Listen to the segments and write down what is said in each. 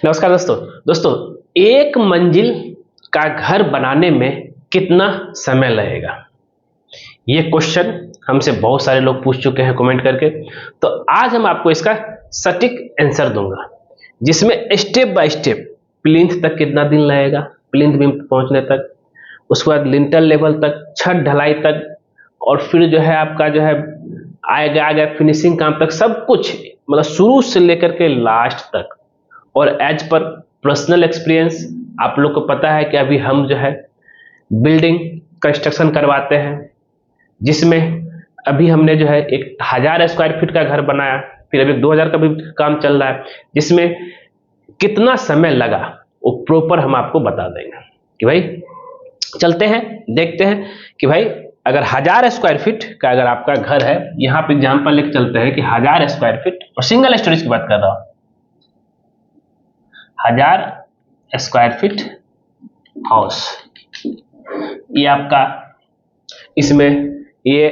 नमस्कार दोस्तों एक मंजिल का घर बनाने में कितना समय लगेगा? ये क्वेश्चन हमसे बहुत सारे लोग पूछ चुके हैं कमेंट करके। तो आज हम आपको इसका सटीक आंसर दूंगा, जिसमें स्टेप बाय स्टेप प्लिंथ तक कितना दिन लगेगा, प्लिंथ बीम पहुंचने तक, उसके बाद लिंटर लेवल तक, छत ढलाई तक, और फिर जो है आपका जो है आएगा फिनिशिंग काम तक, सब कुछ मतलब शुरू से लेकर के लास्ट तक। और एज पर पर्सनल एक्सपीरियंस आप लोग को पता है कि अभी हम जो है बिल्डिंग कंस्ट्रक्शन करवाते हैं, जिसमें अभी हमने जो है 1000 स्क्वायर फीट का घर बनाया, फिर अभी 2000 का भी काम चल रहा है, जिसमें कितना समय लगा वो प्रॉपर हम आपको बता देंगे। कि भाई चलते हैं देखते हैं कि भाई अगर 1000 स्क्वायर फीट का अगर आपका घर है, यहाँ पे एग्जाम्पल लेके चलते हैं कि 1000 स्क्वायर फीट और सिंगल स्टोरेज की बात कर रहा हूँ, 1000 स्क्वायर फीट हाउस, ये आपका इसमें ये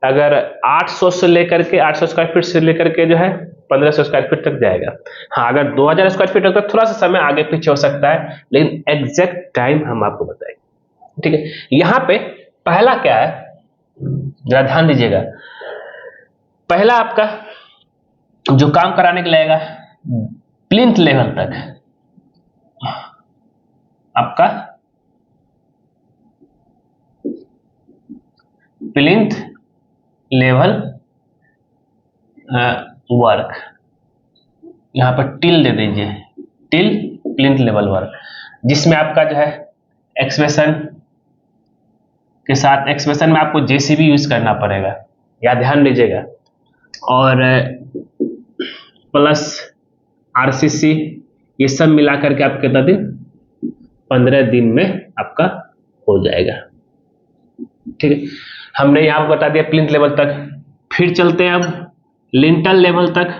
अगर 800 से लेकर के 800 स्क्वायर फीट से लेकर के जो है 1500 स्क्वायर फीट तक जाएगा। हाँ, अगर 2000 स्क्वायर फीट तक तो थोड़ा सा समय आगे पीछे हो सकता है, लेकिन एग्जैक्ट टाइम हम आपको बताएंगे। ठीक है, यहाँ पे पहला क्या है, जरा ध्यान दीजिएगा। पहला आपका जो काम कराने के लगेगा प्लिंथ लेवल तक, आपका प्लिंथ लेवल वर्क, यहां पर टिल दे दीजिए, टिल प्लिंथ लेवल वर्क, जिसमें आपका जो है एक्सप्रेशन के साथ, एक्सप्रेशन में आपको जेसीबी यूज करना पड़ेगा, या ध्यान दीजिएगा, और प्लस आरसीसी, ये सब मिला करके आप कितना दिन, 15 दिन में आपका हो जाएगा। ठीक है, हमने यहां बता दिया प्लिंथ लेवल तक। फिर चलते हैं अब लिंटल लेवल तक।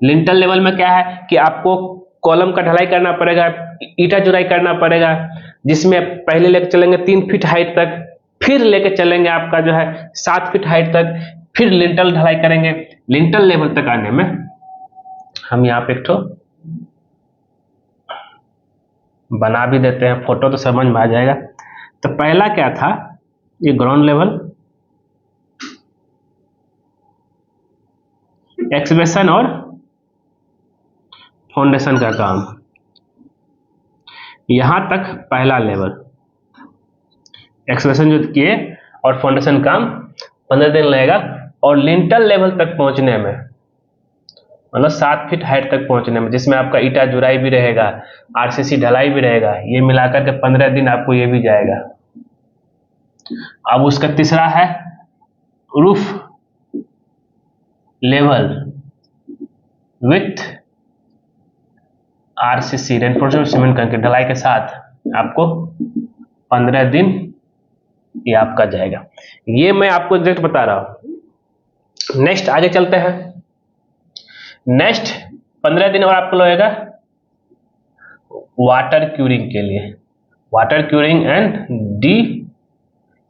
लिंटल लेवल में क्या है कि आपको कॉलम का ढलाई करना पड़ेगा, ईटा जुराई करना पड़ेगा, जिसमें पहले लेकर चलेंगे 3 फीट हाइट तक, फिर लेकर चलेंगे आपका जो है 7 फीट हाइट तक, फिर लिंटल ढलाई करेंगे। लिंटल लेवल तक आने में हम यहाँ पे एक ठो बना भी देते हैं, फोटो तो समझ में आ जाएगा। तो पहला क्या था, ये ग्राउंड लेवल, एक्सवेशन और फाउंडेशन का काम, यहां तक पहला लेवल, एक्सवेशन जो किए और फाउंडेशन काम 15 दिन लगेगा। और लिंटल लेवल तक पहुंचने में मतलब 7 फीट हाइट तक पहुंचने में, जिसमें आपका ईटा जुराई भी रहेगा, आरसीसी ढलाई भी रहेगा, ये मिलाकर के 15 दिन आपको ये भी जाएगा। अब उसका तीसरा है roof level with RCC, reinforcement cement करके ढलाई के साथ आपको 15 दिन ये आपका जाएगा। ये मैं आपको एग्जैक्ट बता रहा हूं। नेक्स्ट आगे चलते हैं। नेक्स्ट 15 दिन और आपको लगेगा वाटर क्यूरिंग के लिए, water curing and D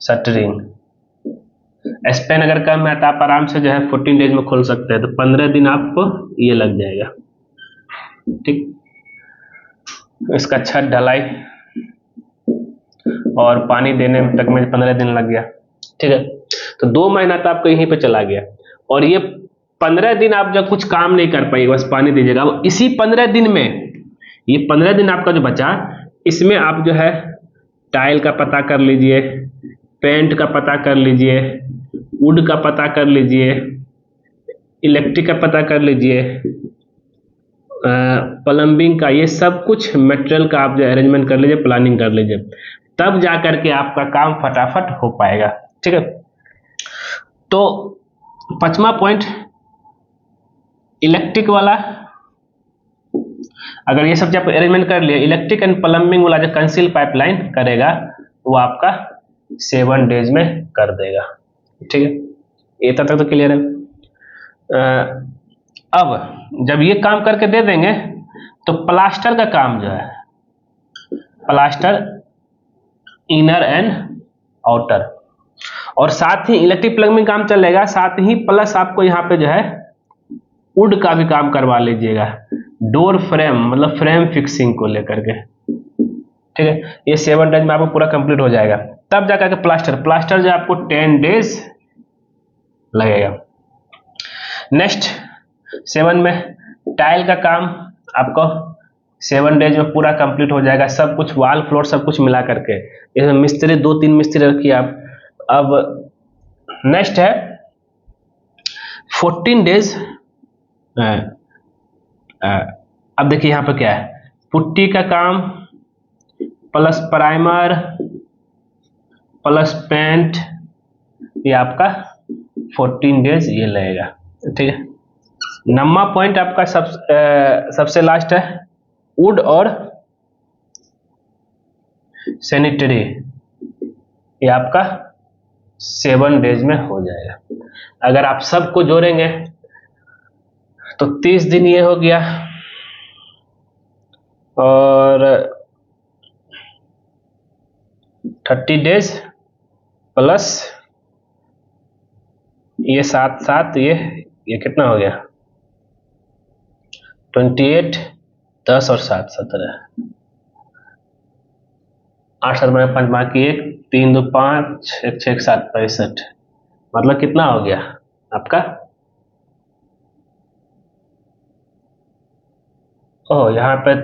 shuttering. Spain अगर कम है तो आप आराम से जो है 14 डेज में खोल सकते हैं, तो 15 दिन आपको ये लग जाएगा। ठीक, इसका छत ढलाई और पानी देने तक में 15 दिन लग गया। ठीक है, तो 2 महीना तो आपको यहीं पे चला गया, और ये 15 दिन आप जब कुछ काम नहीं कर पाएगा, बस पानी दीजिएगा। अब इसी 15 दिन में, ये 15 दिन आपका जो बचा, इसमें आप जो है टाइल का पता कर लीजिए, पेंट का पता कर लीजिए, वुड का पता कर लीजिए, इलेक्ट्रिक का पता कर लीजिए, प्लम्बिंग का, ये सब कुछ मटेरियल का आप जो अरेंजमेंट कर लीजिए, प्लानिंग कर लीजिए, तब जा करके आपका काम फटाफट हो पाएगा। ठीक है, तो 5वां पॉइंट इलेक्ट्रिक वाला, अगर ये सब जब अरेंजमेंट कर लिए, इलेक्ट्रिक एंड प्लम्बिंग वाला जो कंसील पाइपलाइन करेगा वो आपका 7 डेज में कर देगा। ठीक है, ये तक तो क्लियर है। अब जब ये काम करके दे देंगे तो प्लास्टर का काम जो है, प्लास्टर इनर एंड आउटर, और साथ ही इलेक्ट्रिक प्लम्बिंग काम चलेगा, साथ ही प्लस आपको यहाँ पे जो है वुड का भी काम करवा लीजिएगा, डोर फ्रेम मतलब फ्रेम फिक्सिंग को लेकर के, ठीक है। ये 7 डेज में आपको पूरा कंप्लीट हो जाएगा। तब जाकर के प्लास्टर जो आपको 10 डेज लगेगा। नेक्स्ट 7 में टाइल का काम आपको 7 डेज में पूरा कंप्लीट हो जाएगा, सब कुछ वाल फ्लोर सब कुछ मिला करके। इसमें मिस्त्री 2-3 मिस्त्री रखिए आप। अब नेक्स्ट है 14 डेज। अब देखिए यहाँ पर क्या है, पुट्टी का काम प्लस प्राइमर प्लस पेंट, ये आपका 14 डेज ये लगेगा, ठीक है। नम्मा पॉइंट आपका सबसे लास्ट है वुड और सैनिटरी, ये आपका 7 डेज में हो जाएगा। अगर आप सबको जोड़ेंगे तो 30 दिन ये हो गया, और 30 डेज प्लस ये 7 ये कितना हो गया, 28, 10 और 7 17, 8 7 में 5 बाकी 1 3 2 5 1 6 7 65, मतलब कितना हो गया आपका, ओह यहाँ पे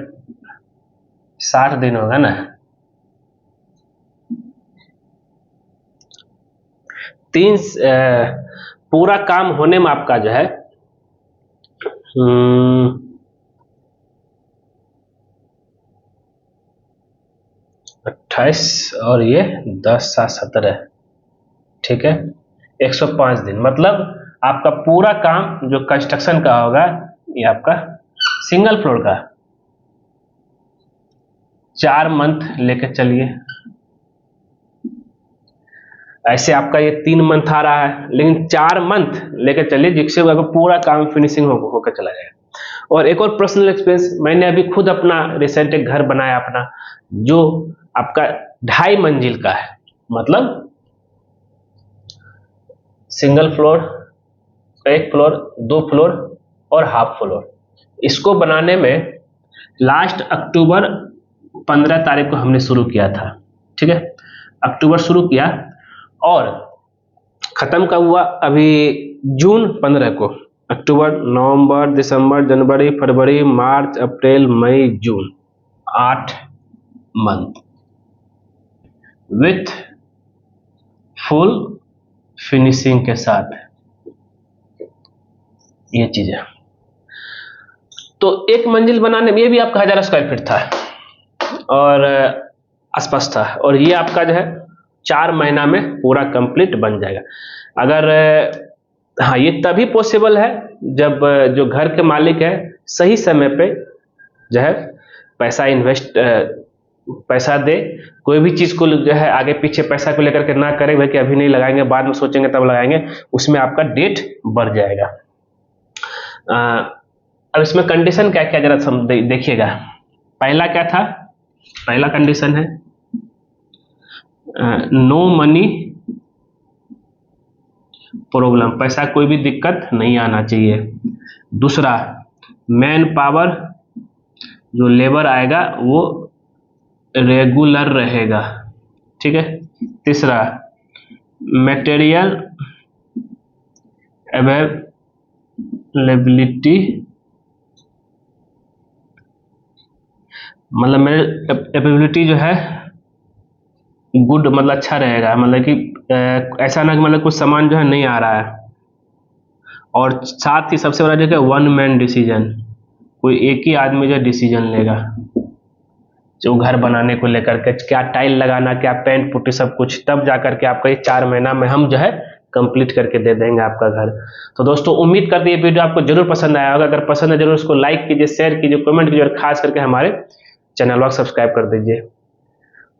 60 दिन होगा ना। 3 पूरा काम होने में आपका जो है 28 और ये 10 7 17, ठीक है, 105 दिन। मतलब आपका पूरा काम जो कंस्ट्रक्शन का होगा ये आपका सिंगल फ्लोर का 4 मंथ लेकर चलिए। ऐसे आपका ये 3 मंथ आ रहा है, लेकिन 4 मंथ लेकर चलिए जिससे आपका पूरा काम फिनिशिंग होकर चला जाएगा। और एक और पर्सनल एक्सपीरियंस, मैंने अभी खुद अपना रिसेंट एक घर बनाया अपना, जो आपका 2.5 मंजिल का है, मतलब सिंगल फ्लोर, 1 फ्लोर, 2 फ्लोर और हाफ फ्लोर। इसको बनाने में लास्ट अक्टूबर 15 तारीख को हमने शुरू किया था, ठीक है, अक्टूबर शुरू किया और खत्म का हुआ अभी जून 15 को। अक्टूबर नवंबर दिसंबर जनवरी फरवरी मार्च अप्रैल मई जून, 8 मंथ विथ फुल फिनिशिंग के साथ, ये चीज है। तो 1 मंजिल बनाने में ये भी आपका 1000 स्क्वायर फीट था और आसपास था, और ये आपका जो है 4 महीना में पूरा कंप्लीट बन जाएगा। अगर हाँ, ये तभी पॉसिबल है जब जो घर के मालिक है सही समय पे जो है पैसा दे। कोई भी चीज को जो है आगे पीछे पैसा को लेकर के ना करे भाई कि अभी नहीं लगाएंगे बाद में सोचेंगे तब लगाएंगे, उसमें आपका डेट बढ़ जाएगा। अब इसमें कंडीशन क्या क्या जरा देखिएगा। पहला क्या था, पहला कंडीशन है नो मनी प्रॉब्लम, पैसा कोई भी दिक्कत नहीं आना चाहिए। दूसरा, मैन पावर जो लेबर आएगा वो रेगुलर रहेगा, ठीक है। तीसरा, मटेरियल अवेलेबिलिटी, मतलब मेरे अवेलेबिलिटी जो है गुड, मतलब अच्छा रहेगा, मतलब कि ऐसा ना कि मतलब कुछ सामान जो है नहीं आ रहा है। और साथ ही सबसे बड़ा जो है 1 मैन डिसीजन, कोई एक ही आदमी जो डिसीजन लेगा जो घर बनाने को लेकर के, क्या टाइल लगाना, क्या पेंट पुट्टी सब कुछ, तब जाकर के आपका ये 4 महीना में हम जो है कंप्लीट करके दे देंगे आपका घर। तो दोस्तों उम्मीद करते हैं ये वीडियो आपको जरूर पसंद आया होगा। अगर पसंद है जरूर उसको लाइक कीजिए, शेयर कीजिए, कमेंट कीजिए और खास करके हमारे चैनल को सब्सक्राइब कर दीजिए,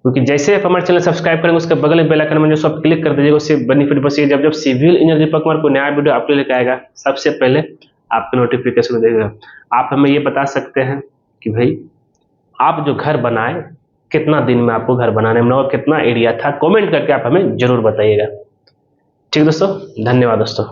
क्योंकि जैसे आप हमारे चैनल सब्सक्राइब करेंगे उसके बगल में बेल आइकन में जो सब क्लिक कर दीजिएगा, उससे बेनिफिट बचेगा। जब सिविल इंजीनियर दीपक कुमार को नया वीडियो आपके लेकर आएगा सबसे पहले आपके नोटिफिकेशन देगा। आप हमें ये बता सकते हैं कि भाई आप जो घर बनाए कितना दिन में आपको घर बनाने में और कितना एरिया था, कमेंट करके आप हमें जरूर बताइएगा। ठीक दोस्तों, धन्यवाद दोस्तों।